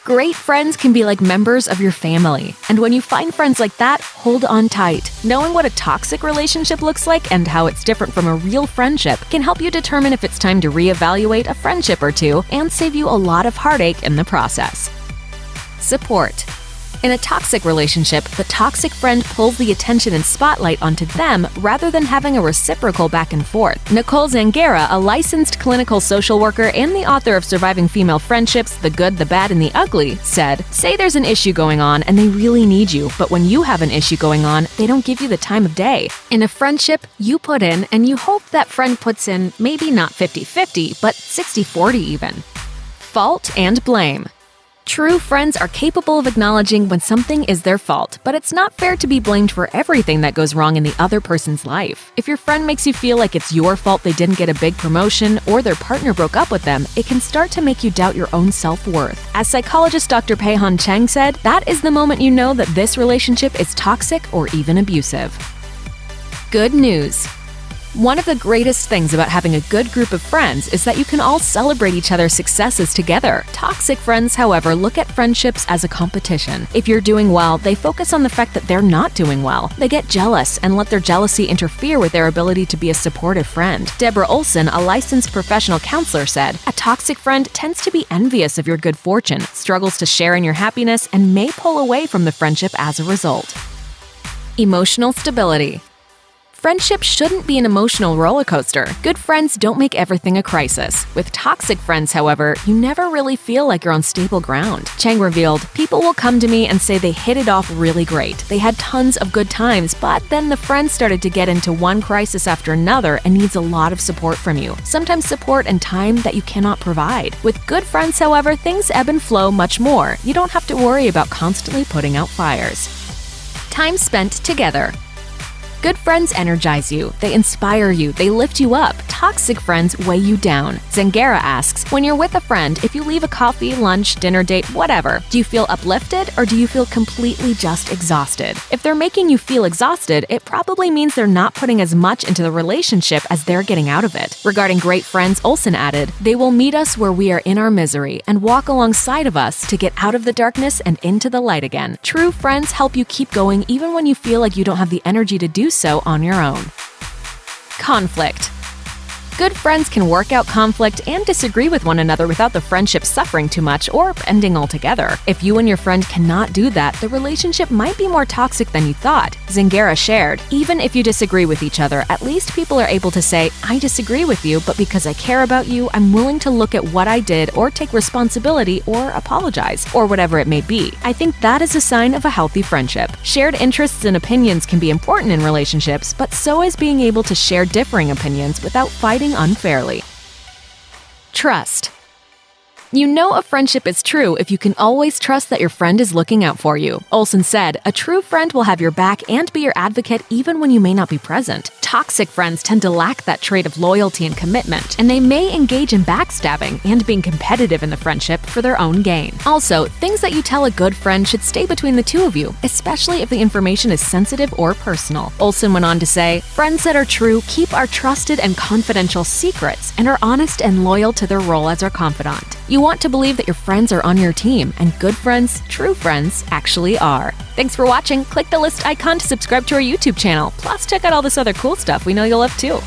Great friends can be like members of your family. And when you find friends like that, hold on tight. Knowing what a toxic relationship looks like and how it's different from a real friendship can help you determine if it's time to reevaluate a friendship or two and save you a lot of heartache in the process. Support. In a toxic relationship, the toxic friend pulls the attention and spotlight onto them rather than having a reciprocal back and forth. Nicole Zangara, a licensed clinical social worker and the author of Surviving Female Friendships, The Good, the Bad, and the Ugly, said, "Say there's an issue going on and they really need you, but when you have an issue going on, they don't give you the time of day. In a friendship, you put in and you hope that friend puts in maybe not 50-50, but 60-40 even." Fault and blame. True friends are capable of acknowledging when something is their fault, but it's not fair to be blamed for everything that goes wrong in the other person's life. If your friend makes you feel like it's your fault they didn't get a big promotion or their partner broke up with them, it can start to make you doubt your own self-worth. As psychologist Dr. Peihan Cheng said, that is the moment you know that this relationship is toxic or even abusive. Good news. One of the greatest things about having a good group of friends is that you can all celebrate each other's successes together. Toxic friends, however, look at friendships as a competition. If you're doing well, they focus on the fact that they're not doing well. They get jealous and let their jealousy interfere with their ability to be a supportive friend. Deborah Olson, a licensed professional counselor, said, "A toxic friend tends to be envious of your good fortune, struggles to share in your happiness, and may pull away from the friendship as a result." Emotional stability. Friendship shouldn't be an emotional roller coaster. Good friends don't make everything a crisis. With toxic friends, however, you never really feel like you're on stable ground. Chang revealed, "People will come to me and say they hit it off really great. They had tons of good times, but then the friend started to get into one crisis after another and needs a lot of support from you. Sometimes support and time that you cannot provide. With good friends, however, things ebb and flow much more. You don't have to worry about constantly putting out fires." Time spent together. Good friends energize you, they inspire you, they lift you up. Toxic friends weigh you down. Zangara asks, when you're with a friend, if you leave a coffee, lunch, dinner date, whatever, do you feel uplifted or do you feel completely just exhausted? If they're making you feel exhausted, it probably means they're not putting as much into the relationship as they're getting out of it. Regarding great friends, Olson added, "They will meet us where we are in our misery and walk alongside of us to get out of the darkness and into the light again." True friends help you keep going even when you feel like you don't have the energy to do so on your own. Conflict. Good friends can work out conflict and disagree with one another without the friendship suffering too much or ending altogether. If you and your friend cannot do that, the relationship might be more toxic than you thought. Zangara shared, "Even if you disagree with each other, at least people are able to say, 'I disagree with you, but because I care about you, I'm willing to look at what I did or take responsibility or apologize,' or whatever it may be. I think that is a sign of a healthy friendship. Shared interests and opinions can be important in relationships, but so is being able to share differing opinions without fighting unfairly. Trust. You know a friendship is true if you can always trust that your friend is looking out for you. Olson said, "A true friend will have your back and be your advocate even when you may not be present." Toxic friends tend to lack that trait of loyalty and commitment, and they may engage in backstabbing and being competitive in the friendship for their own gain. Also, things that you tell a good friend should stay between the two of you, especially if the information is sensitive or personal. Olson went on to say, "Friends that are true keep our trusted and confidential secrets and are honest and loyal to their role as our confidant." You want to believe that your friends are on your team, and good friends, true friends, actually are. Thanks for watching. Click the list icon to subscribe to our YouTube channel. Plus, check out all this other cool stuff we know you'll love too.